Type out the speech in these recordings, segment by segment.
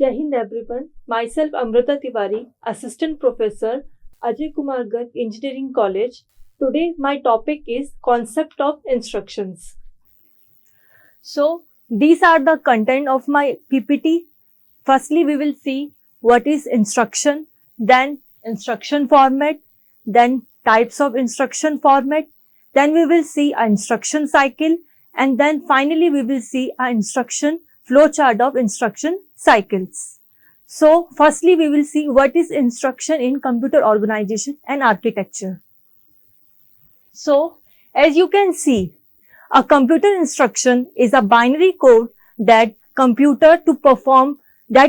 Jai Hind everyone. Myself Amrita Tiwari, Assistant Professor, Ajay Kumar Garg, Engineering College. Today my topic is Concept of Instructions. So these are the content of my PPT. Firstly, we will see what is instruction, then instruction format, then types of instruction format, then we will see an instruction cycle, and then finally we will see an instruction flowchart of instruction cycles. So firstly we will see what is instruction in computer organization and architecture. So as you can see, a computer instruction is a binary code that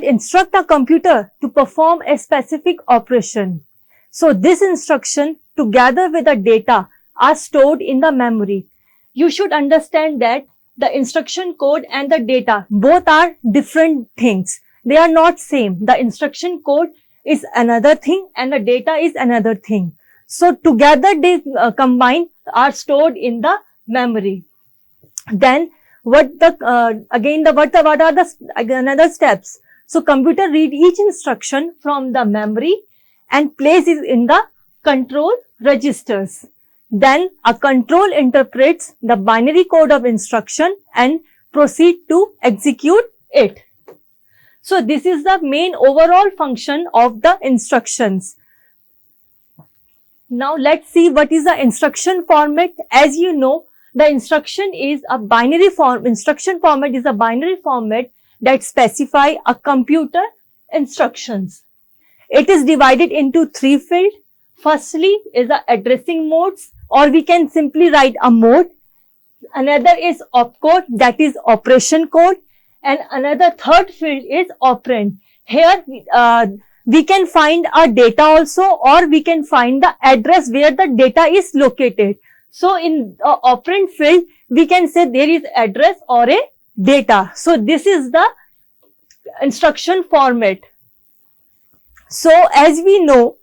instruct a computer to perform a specific operation. So this instruction together with the data are stored in the memory. You should understand that the instruction code and the data both are different things. They are not same. The instruction code is another thing and the data is another thing. So together they combined are stored in the memory. Then what are the another steps? So computer read each instruction from the memory and place it in the control registers. Then a control interprets the binary code of instruction and proceed to execute it. So this is the main overall function of the instructions. Now let's see what is the instruction format. As you know, the instruction is a binary form. Instruction format is a binary format that specify a computer instructions. It is divided into three fields. Firstly is the addressing modes, or we can simply write a mode. Another is opcode, that is operation code, and another third field is operand. Here we can find a data also, or we can find the address where the data is located. So in the operand field, we can say there is address or a data. So this is the instruction format. So as we know,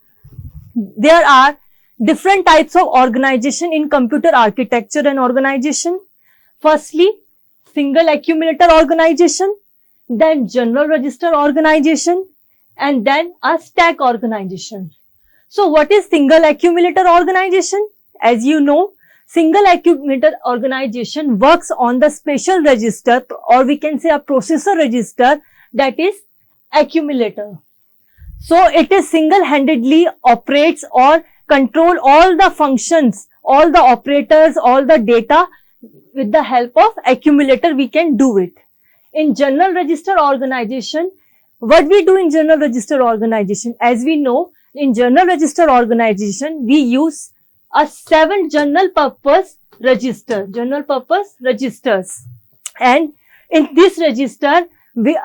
there are different types of organization in computer architecture and organization. Firstly, single accumulator organization, then general register organization, and then a stack organization. So what is single accumulator organization? As you know, single accumulator organization works on the special register, or we can say a processor register, that is accumulator. So it is single-handedly operates or control all the functions, all the operators, all the data. With the help of accumulator we can do it. In general register organization, what we do in general register organization? As we know, in general register organization, we use a 7 general purpose registers. And in this register,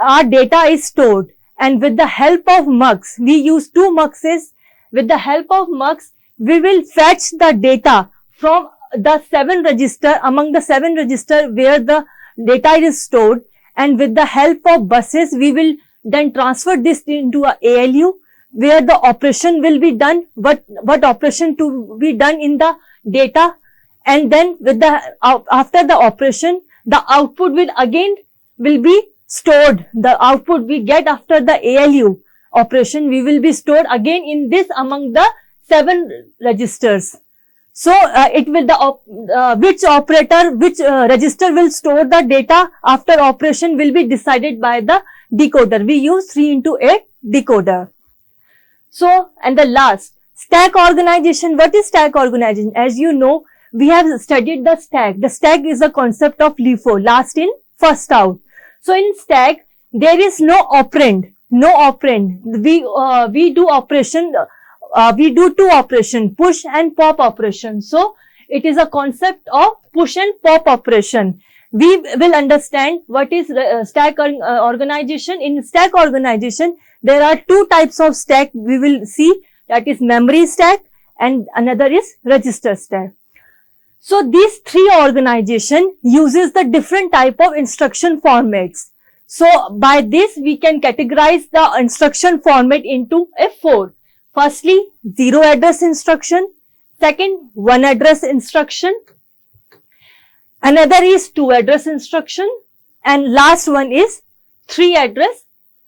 our data is stored. And with the help of mux, we use 2 muxes. With the help of mux, we will fetch the data from the 7 register, among the 7 register where the data is stored. And with the help of buses, we will then transfer this into a ALU, where the operation will be done, what operation to be done in the data. And then with the after the operation, the output will be stored. The output we get after the ALU operation, we will be stored again in this among the 7 registers. So it will which register will store the data after operation will be decided by the decoder. We use 3x8 decoder. So, and the last, stack organization. What is stack organization? As you know, we have studied the stack. The stack is a concept of LIFO, last in, first out. So in stack, there is no operand. We do operation. We do 2 operation, push and pop operation. So it is a concept of push and pop operation. We will understand what is stack organization. In stack organization, there are 2 types of stack we will see, that is memory stack and another is register stack. So these 3 organization uses the different type of instruction formats. So by this we can categorize the instruction format into 4. Firstly, 0 address instruction. Second, 1 address instruction. Another is 2 address instruction. And last one is 3 address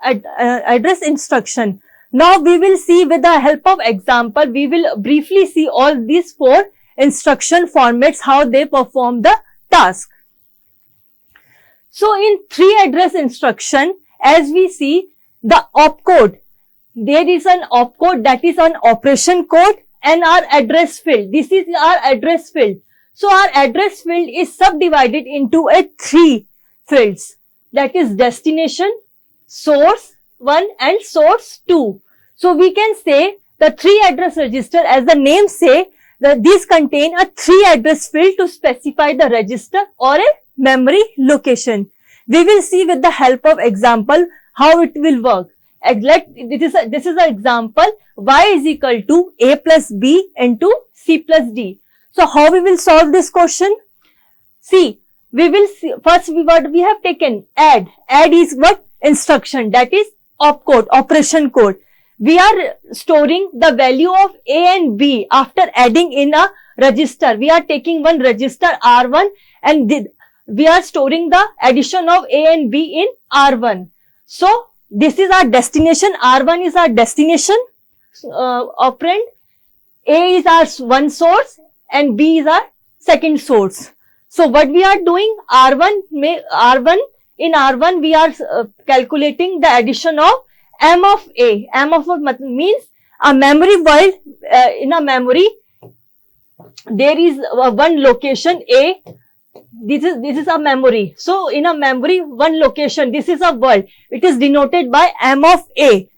address instruction. Now we will see with the help of example, we will briefly see all these 4 instruction formats, how they perform the task. So in 3 address instruction, as we see the opcode, there is an opcode, that is an operation code, and our address field. This is our address field. So our address field is subdivided into 3 fields, that is destination, source 1 and source 2. So we can say the 3 address register, as the name say, that these contain a 3 address field to specify the register or a memory location. We will see with the help of example how it will work. This is an example, y is equal to a plus b into c plus d. So how we will solve this question? See, we will see, first what we have taken, add. Add is what? Instruction, that is opcode, operation code. We are storing the value of a and b after adding in a register. We are taking one register R1 and we are storing the addition of a and b in R1. So this is our destination. R1 is our destination operand. A is our one source and b is our second source. So what we are doing, in R1 we are calculating the addition of M of A. M of A means a memory world. In a memory there is one location A. This is a memory. So in a memory, one location, this is a world. It is denoted by M of A.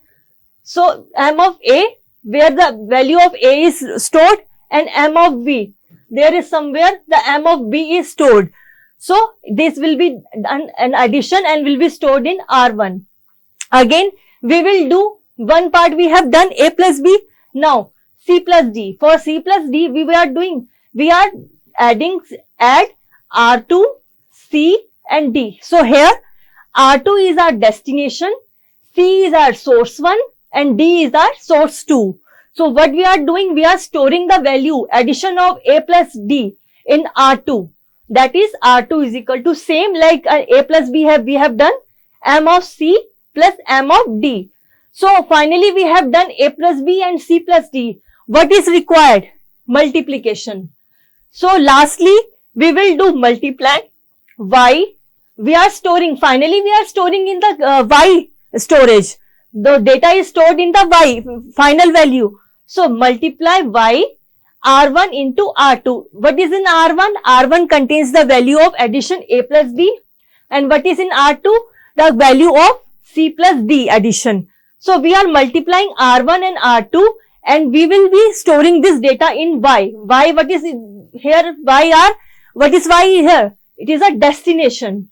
So M of A, where the value of A is stored, and M of B, there is somewhere the M of B is stored. So this will be done an addition and will be stored in R1. Again, we will do one part, we have done A plus B. Now C plus D. For C plus D, we are add R2, C and D. So here R2 is our destination, C is our source 1 and D is our source 2. So what we are doing, we are storing the value addition of A plus D in R2. That is R2 is equal to same like A plus B we have done M of C plus M of D. So finally we have done A plus B and C plus D. What is required? Multiplication. So lastly, we will do multiply y. We are storing, finally we are storing in the y storage. The data is stored in the y final value. So multiply y R1 into R2. What is in R1? R1 contains the value of addition A plus B. And what is in R2? The value of C plus D addition. So we are multiplying R1 and R2 and we will be storing this data in y. Y, what is here? What is y here? It is a destination.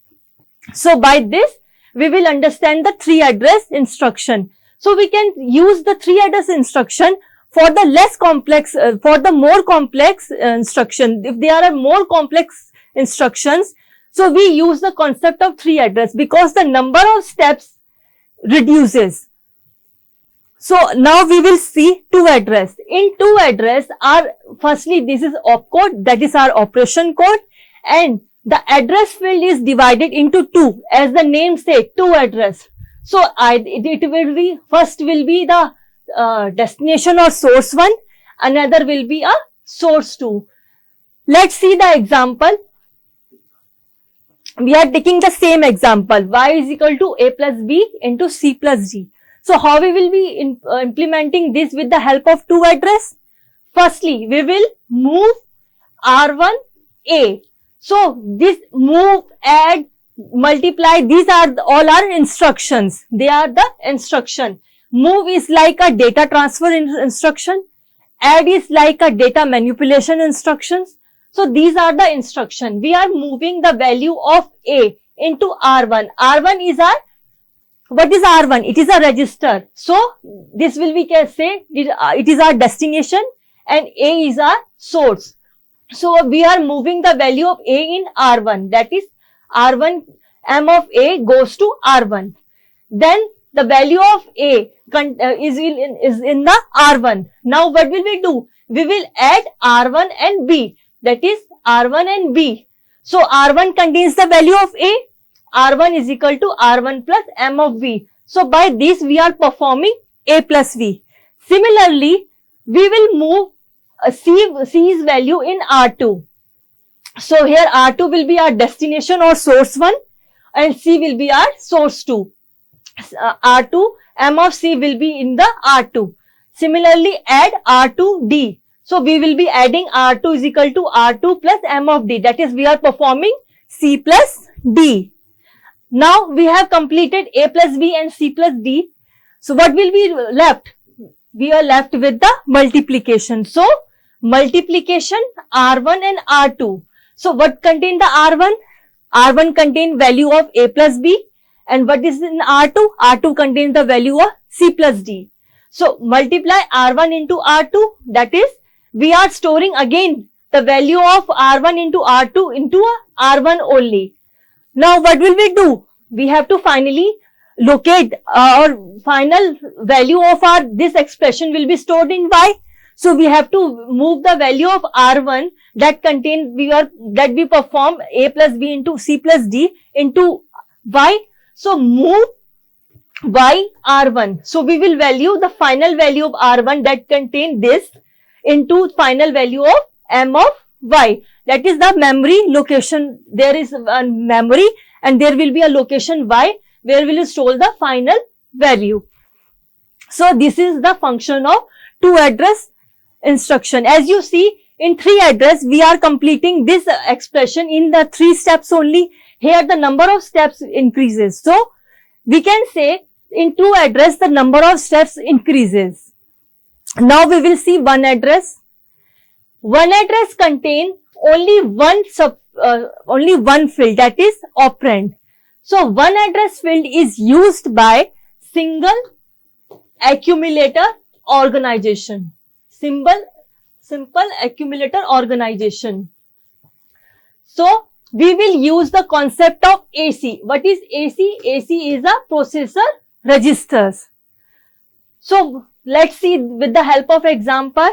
So by this, we will understand the 3 address instruction. So we can use the 3 address instruction for the less complex, for the more complex instruction. If there are more complex instructions, so we use the concept of 3 address because the number of steps reduces. So now we will see 2 address. In 2 address, firstly this is opcode, that is our operation code, and the address field is divided into 2, as the name says, 2 address. So it will be, first will be the destination or source 1, another will be a source 2. Let's see the example. We are taking the same example, y is equal to A plus B into C plus D. So how we will be implementing this with the help of 2 address? Firstly, we will move R1 A. So this move, add, multiply, these are all our instructions. They are the instruction. Move is like a data transfer instruction. Add is like a data manipulation instructions. So these are the instruction. We are moving the value of A into R1. R1 is our, what is R1? It is a register. So this will we can say it is our destination and A is our source. So we are moving the value of A in R1. That is R1, M of A goes to R1. Then the value of A is in the R1. Now what will we do? We will add R1 and B. That is R1 and B. So R1 contains the value of A. R1 is equal to R1 plus M of B. So by this we are performing A plus V. Similarly, we will move C's value in R2. So here R2 will be our destination or source 1 and C will be our source 2. R2, M of C will be in the R2. Similarly, add R2 D. So we will be adding R2 is equal to R2 plus M of D. That is, we are performing C plus D. Now we have completed A plus B and C plus D. So what will be left? We are left with the multiplication. So multiplication R1 and R2. So what contain the R1? R1 contain value of A plus B. And what is in R2? R2 contains the value of C plus D. So multiply R1 into R2. That is, we are storing again the value of R1 into R2 into R1 only. Now what will we do? We have to finally locate our final value of this expression will be stored in Y. So we have to move the value of R1 that we perform A plus B into C plus D into Y. So move Y R1. So we will value the final value of R1 that contain this into final value of M of Y. That is the memory location. There is a memory and there will be a location Y where we will store the final value. So this is the function of to address instruction. As you see, in 3 address, we are completing this expression in the 3 steps only. Here the number of steps increases. So we can say in 2 address, the number of steps increases. Now we will see 1 address. 1 address contain only one field, that is operand. So 1 address field is used by single accumulator organization. Simple accumulator organization. So we will use the concept of AC. What is AC? AC is a processor registers. So let's see with the help of example.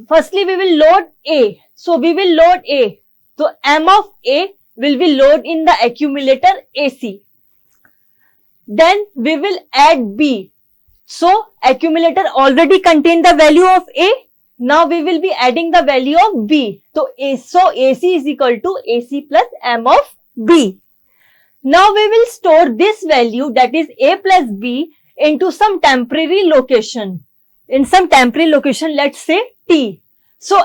Firstly we will load A. So we will load A. So M of A will be loaded in the accumulator AC. Then we will add B. So accumulator already contain the value of A. Now we will be adding the value of B. So AC is equal to AC plus M of B. Now we will store this value, that is A plus B, into some temporary location. In some temporary location, let's say T. So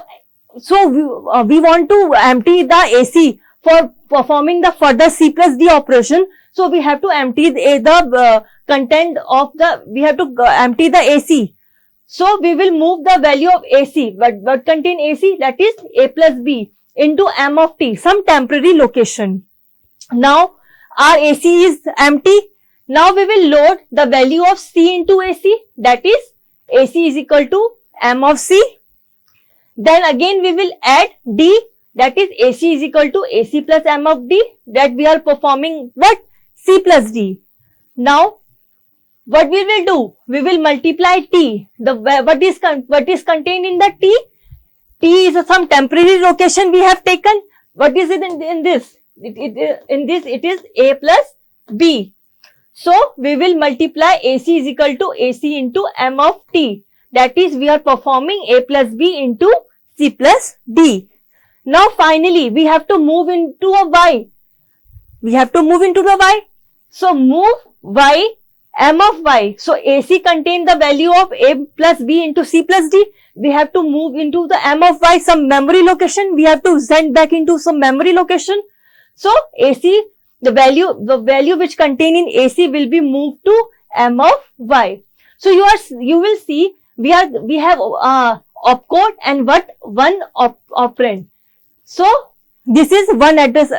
we want to empty the AC for performing the further C plus D operation. So we have to empty the content of empty the AC. So we will move the value of AC. What contain AC? That is A plus B into M of T, some temporary location. Now our AC is empty. Now we will load the value of C into AC. That is AC is equal to M of C. Then again we will add D. That is AC is equal to AC plus M of D. That we are performing what? C plus D. Now what we will do? We will multiply T. What is contained in the T? T is some temporary location we have taken. What is it in this? It is A plus B. So we will multiply AC is equal to AC into M of T. That is, we are performing A plus B into C plus D. Now finally we have to move into a Y. We have to move into the Y. So move Y, M of Y. So AC contain the value of A plus B into C plus D. We have to move into the M of Y, some memory location. We have to send back into some memory location. So AC, the value which contain in AC will be moved to M of Y. So you will see we have opcode and one operand. So this is one address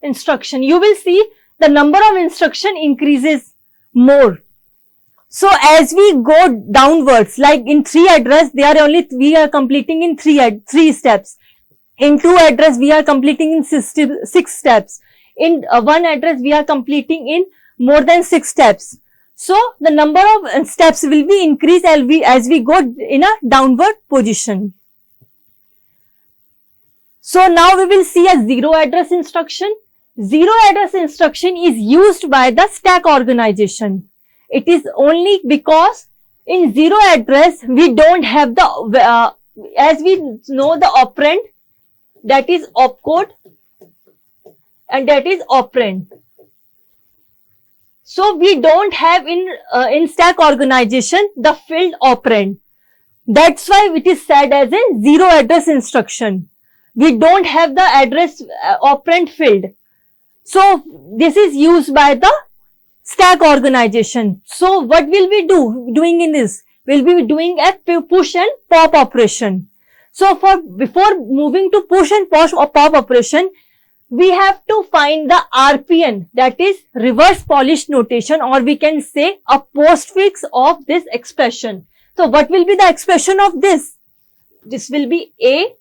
instruction. You will see the number of instruction increases more. So as we go downwards, like in 3 address, we are completing in 3 steps. In 2 address, we are completing in 6 steps. In 1 address, we are completing in more than 6 steps. So the number of steps will be increased as we go in a downward position. So now we will see a 0 address instruction. Zero address instruction is used by the stack organization. It is only because in zero address we don't have the, as we know, the operand, that is opcode, and that is operand. So we don't have in stack organization the field operand. That's why it is said as a zero address instruction. We don't have the address operand field. So this is used by the stack organization. So what will we doing in this? We'll be doing a push and pop operation. So before moving to push and pop operation, we have to find the RPN, that is reverse Polish notation, or we can say a postfix of this expression. So what will be the expression of this? This will be A,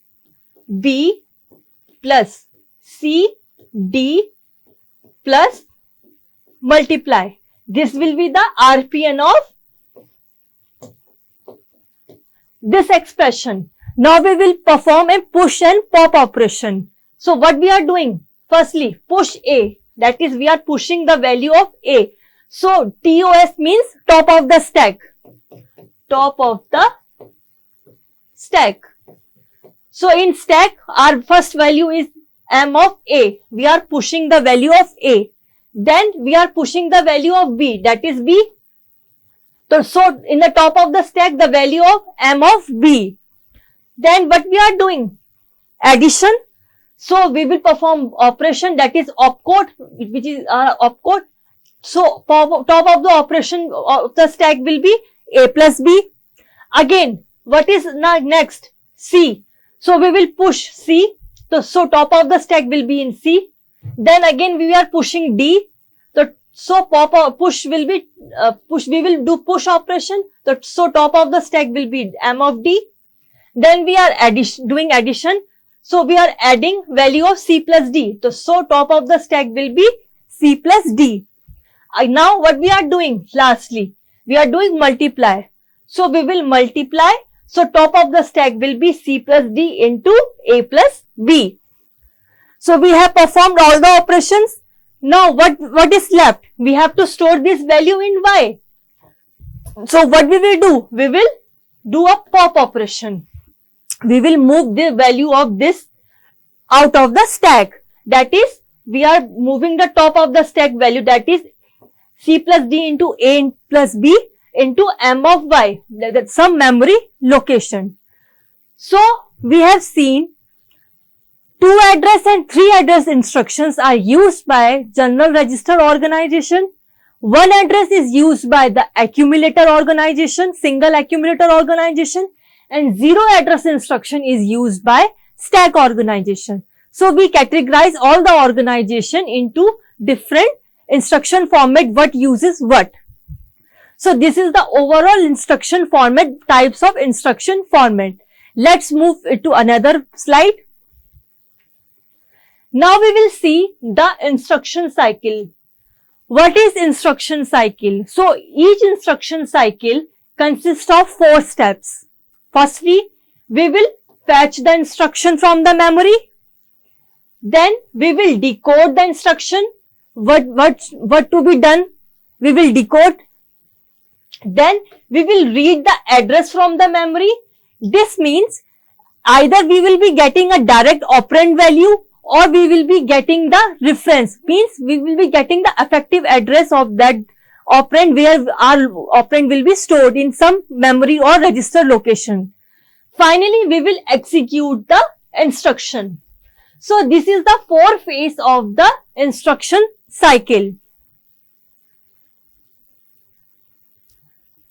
B plus C, D plus multiply. This will be the RPN of this expression. Now we will perform a push and pop operation. So what we are doing? Firstly, push A. That is, we are pushing the value of A. So TOS means top of the stack. Top of the stack. So in stack, our first value is M of A. We are pushing the value of A. Then we are pushing the value of B. That is B. So in the top of the stack, the value of M of B. Then what we are doing? Addition. So we will perform operation, that is opcode, which is opcode. So top of the operation of the stack will be A plus B. Again, what is next? C. So we will push C. So top of the stack will be in C. Then again we are pushing D. So push will be we will do push operation. So top of the stack will be M of D. Then we are doing addition. So we are adding value of C plus D. So top of the stack will be C plus D. Now what we are doing? Lastly, we are doing multiply. So we will multiply. So top of the stack will be C plus D into A plus B. So we have performed all the operations. Now what is left? We have to store this value in Y. So what we will do? We will do a pop operation. We will move the value of this out of the stack. That is, we are moving the top of the stack value, that is C plus D into A plus B into M of Y. That's some memory location. So we have seen 2 address and 3 address instructions are used by general register organization. 1 address is used by the accumulator organization, single accumulator organization, and 0 address instruction is used by stack organization. So we categorize all the organization into different instruction format, what uses what. So this is the overall instruction format, types of instruction format. Let's move to another slide. Now we will see the instruction cycle. What is instruction cycle? So each instruction cycle consists of 4 steps. Firstly, we will fetch the instruction from the memory. Then we will decode the instruction. What to be done? We will decode. Then we will read the address from the memory. This means either we will be getting a direct operand value or we will be getting the reference. Means we will be getting the effective address of that operand where our operand will be stored in some memory or register location. Finally, we will execute the instruction. So this is the 4 phase of the instruction cycle.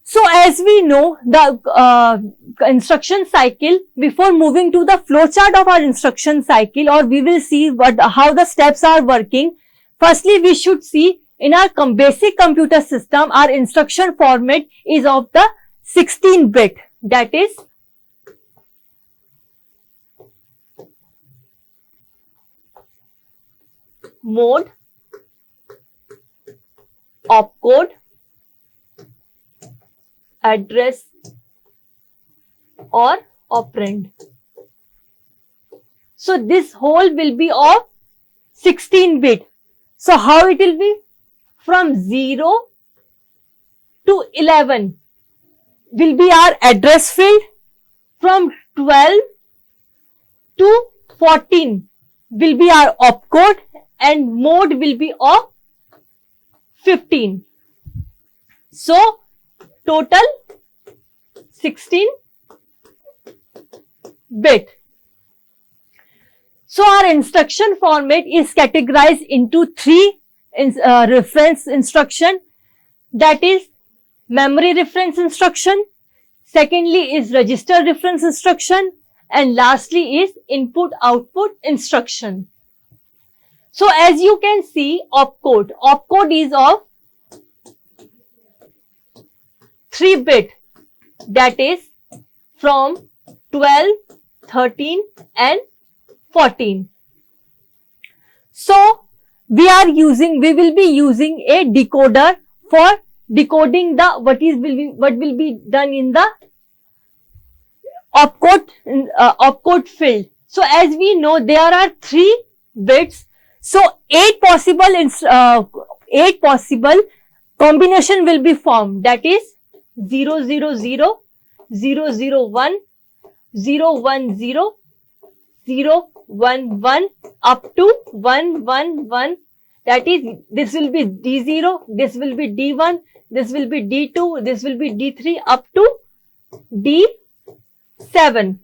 So as we know the instruction cycle, before moving to the flowchart of our instruction cycle, or we will see how the steps are working. Firstly, we should see in our basic computer system, our instruction format is of the 16-bit. That is mode, opcode, address or operand. So this whole will be of 16-bit. So how it will be? From 0 to 11 will be our address field. From 12 to 14 will be our opcode, and mode will be of 15. So total 16 bit. So our instruction format is categorized into three reference instruction, that is memory reference instruction, secondly is register reference instruction, and lastly is input output instruction. So as you can see, opcode is of 3 bit, that is from 12, 13 and 14. So we will be using a decoder for decoding the what will be done in the opcode field. So as we know, there are 3 bits. So 8 possible combination will be formed, that is 000, 001, 010, 011 up to 111. That is, this will be D0, this will be D1, this will be D2, this will be D3 up to D7.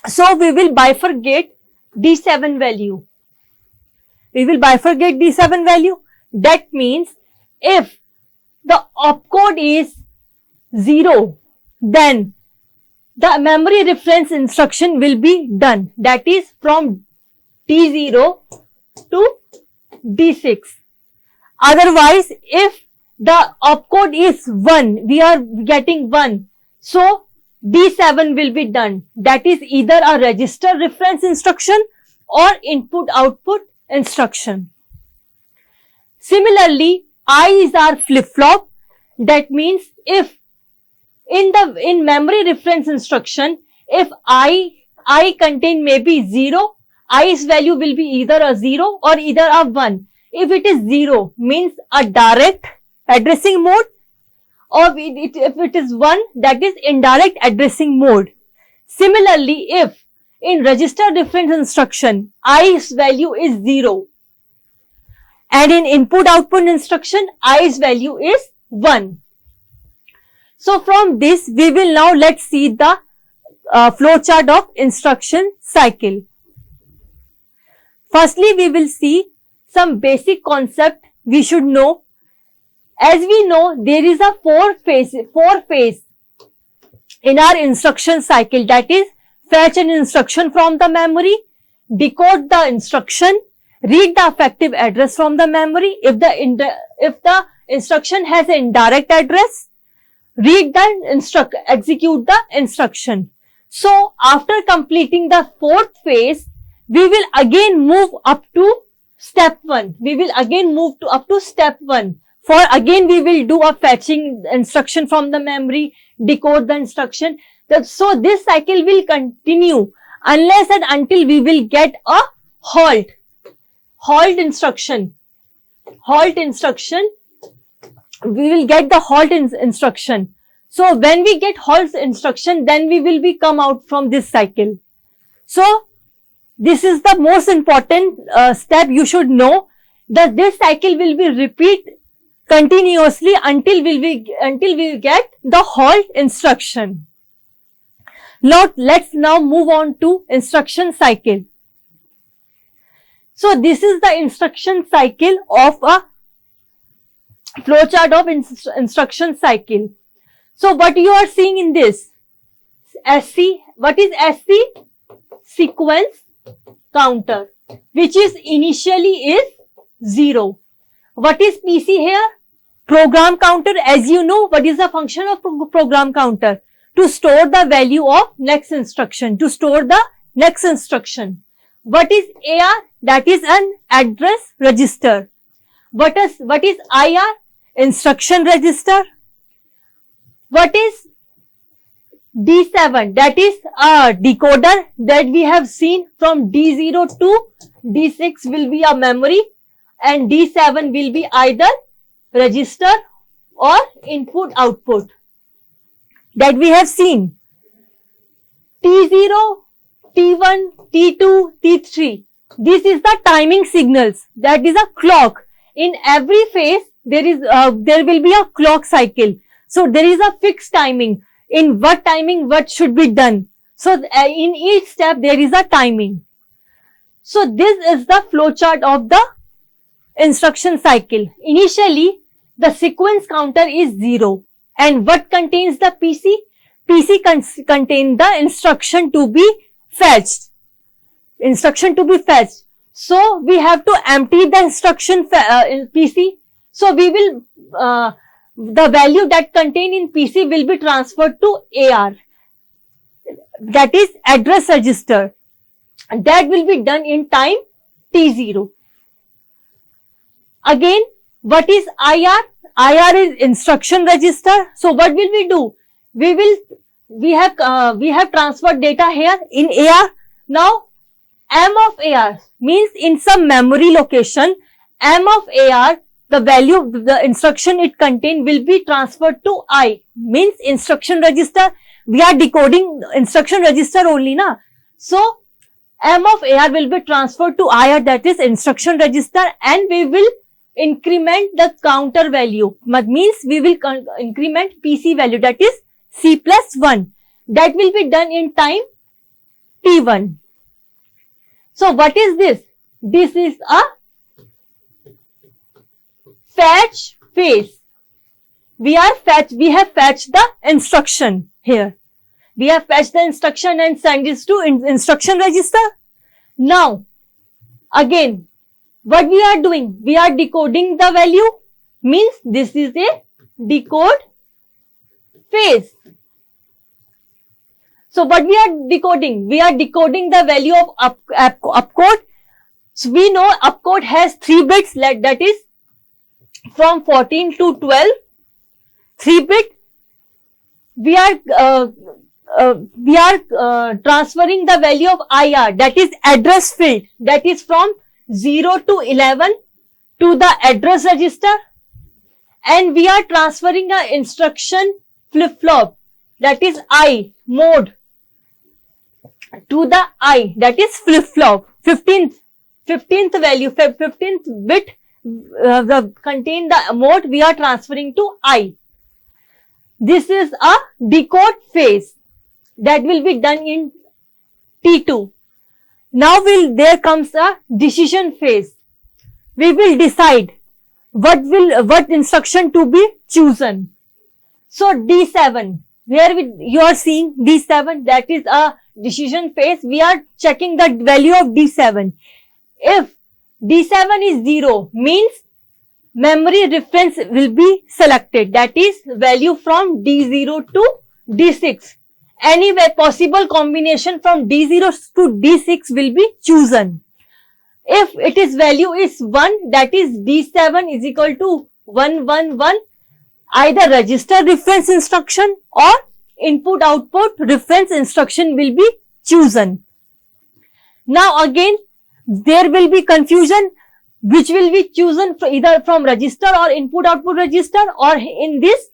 So we will bifurcate D7 value. That means if the opcode is 0, then the memory reference instruction will be done. That is from D0 to D6. Otherwise, if the opcode is 1, we are getting 1. So D7 will be done. That is either a register reference instruction or input output instruction. Similarly, I is our flip-flop. That means if in memory reference instruction, if I contain maybe 0, I's value will be either a 0 or either a 1. If it is 0, means a direct addressing mode, or if it is 1, that is indirect addressing mode. Similarly, if in register reference instruction, I's value is 0, and in input output instruction, I's value is 1. So from this, we will now let's see the flowchart of instruction cycle. Firstly, we will see some basic concept we should know. As we know, there is a four phase in our instruction cycle, that is fetch an instruction from the memory, decode the instruction, read the effective address from the memory. If the instruction has an indirect address, read the execute the instruction. So after completing the fourth phase, we will again move up to step 1. For again we will do a fetching instruction from the memory, decode the instruction. So this cycle will continue unless and until we will get a halt instruction. We will get the halt instruction. So when we get halt instruction, then we will be come out from this cycle. So this is the most important step you should know, that this cycle will be repeat continuously until we get the halt instruction. Now let's move on to instruction cycle. So this is the instruction cycle of a flowchart of instruction cycle. So what you are seeing in this SC, what is SC? Sequence counter, which is initially is 0. What is PC here? Program counter. As you know, what is the function of program counter? To store the value of next instruction, What is AR? That is an address register. What is IR? Instruction register. What is D7? That is a decoder that we have seen from D0 to D6 will be a memory. and D7 will be either register or input output that we have seen. T0, T1, T2, T3. This is the timing signals. That is a clock. In every phase, there will be a clock cycle. So there is a fixed timing. In what timing, what should be done. So in each step, there is a timing. So this is the flowchart of the instruction cycle. Initially, the sequence counter is 0. And what contains the PC? PC contains the instruction to be fetched. Instruction to be fetched. So we have to empty the instruction PC. So we will, the value that contained in PC will be transferred to AR. That is address register. That will be done in time T0. Again, what is IR? IR is instruction register. So what will we do? We have transferred data here in AR. Now, M of AR means in some memory location, M of AR, the value, the instruction it contains will be transferred to I. Means instruction register. We are decoding instruction register only, na? So, M of AR will be transferred to IR, that is instruction register, and we will increment the counter value. Means we will increment PC value, that is C plus 1. That will be done in time T1. So what is this? This is a fetch phase. We have fetched the instruction here. We have fetched the instruction and sent this to instruction register. Now, again, what we are doing? We are decoding the value. Means this is a decode phase. So what we are decoding? We are decoding the value of opcode. So we know opcode has 3 bits, that is from 14 to 12. 3 bit. We are transferring the value of IR, that is address field, that is from 0 to 11 to the address register, and we are transferring a instruction flip-flop, that is I mode, to the I, that is flip-flop. 15th value, 15th bit contain the mode we are transferring to I. This is a decode phase that will be done in T2. Now there comes a decision phase. We will decide what instruction to be chosen. So D7, you are seeing D7, that is a decision phase. We are checking the value of D7. If D7 is 0, means memory reference will be selected, that is value from D0 to D6. Any possible combination from D0 to D6 will be chosen. If its value is 1, that is D7 is equal to 111, either register reference instruction or input output reference instruction will be chosen. Now again, there will be confusion which will be chosen either from register or input output register, or in this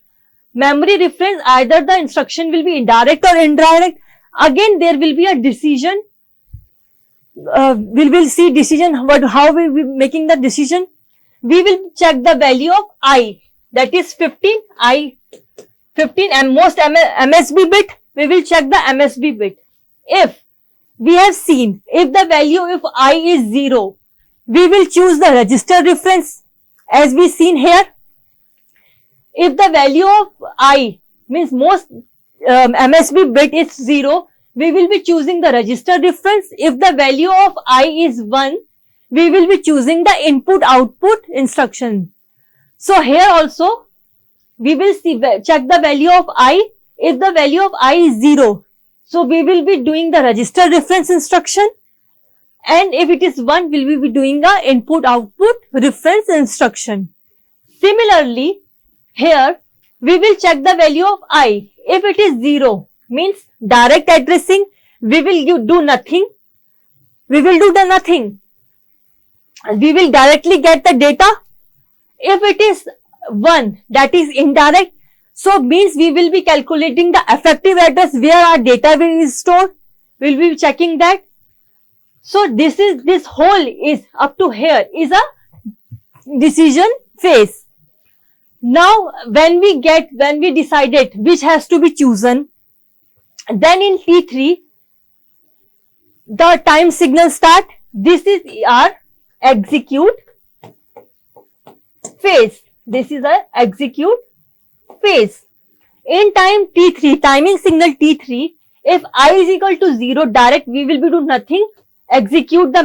memory reference either the instruction will be direct or indirect. Again there will be a decision. We will see decision, how we will be making the decision. We will check the value of I, that is 15 and most MSB bit. We will check the MSB bit. If we have seen, if the value of I is 0, we will choose the register reference as we seen here. If the value of I means most MSB bit is 0, we will be choosing the register reference. If the value of I is 1, we will be choosing the input output instruction. So here also we will check the value of I. If the value of I is 0, so we will be doing the register reference instruction, and if it is 1, we will be doing the input output reference instruction. Similarly, here we will check the value of I. If it is 0, means direct addressing, we will do nothing. We will do the nothing. we will directly get the data. If it is 1, that is indirect, so means we will be calculating the effective address where our data will be stored. We'll be checking that. So this whole is up to here is a decision phase. Now when we decided which has to be chosen, then in T3 the time signal start. This is our execute phase. This is our execute phase. In time T3, timing signal T3, if I is equal to 0, direct we will be do nothing. Execute the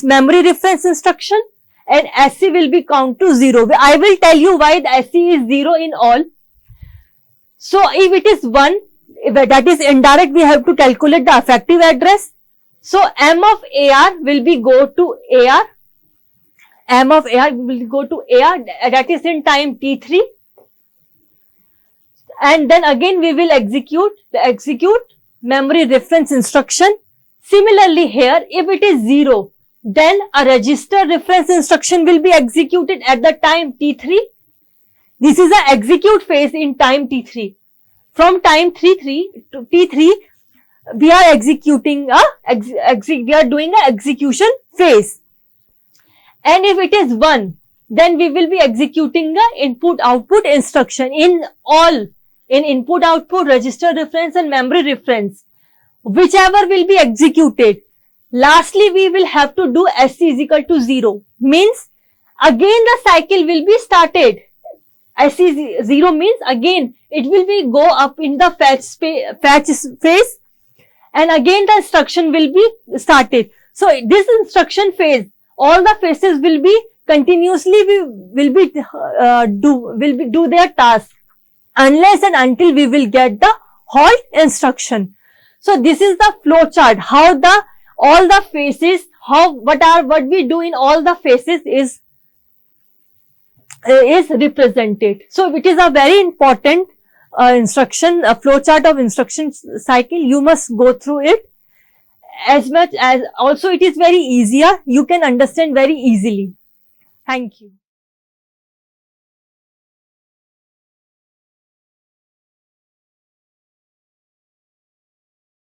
memory reference instruction and SC will be count to 0. I will tell you why the SC is 0 in all. So if it is 1, that is indirect, we have to calculate the effective address. So M of AR will be go to AR. M of AR will go to AR, that is in time T3. And then again we will execute memory reference instruction. Similarly here, if it is 0, then a register reference instruction will be executed at the time T3. This is the execute phase in time T3. From time T3 to T3, we are executing we are doing a execution phase. And if it is 1, then we will be executing the input-output instruction in input-output, register reference and memory reference, whichever will be executed. Lastly, we will have to do SC is equal to 0. Means again the cycle will be started. SC is 0 means again it will be go up in the fetch phase, and again the instruction will be started. So this instruction phase, all the phases will be continuously do their task unless and until we will get the halt instruction. So this is the flow chart, how all the phases, what we do in all the phases is represented. So it is a very important instruction, a flow chart of instruction cycle. You must go through it as much as also it is very easier. You can understand very easily. Thank you.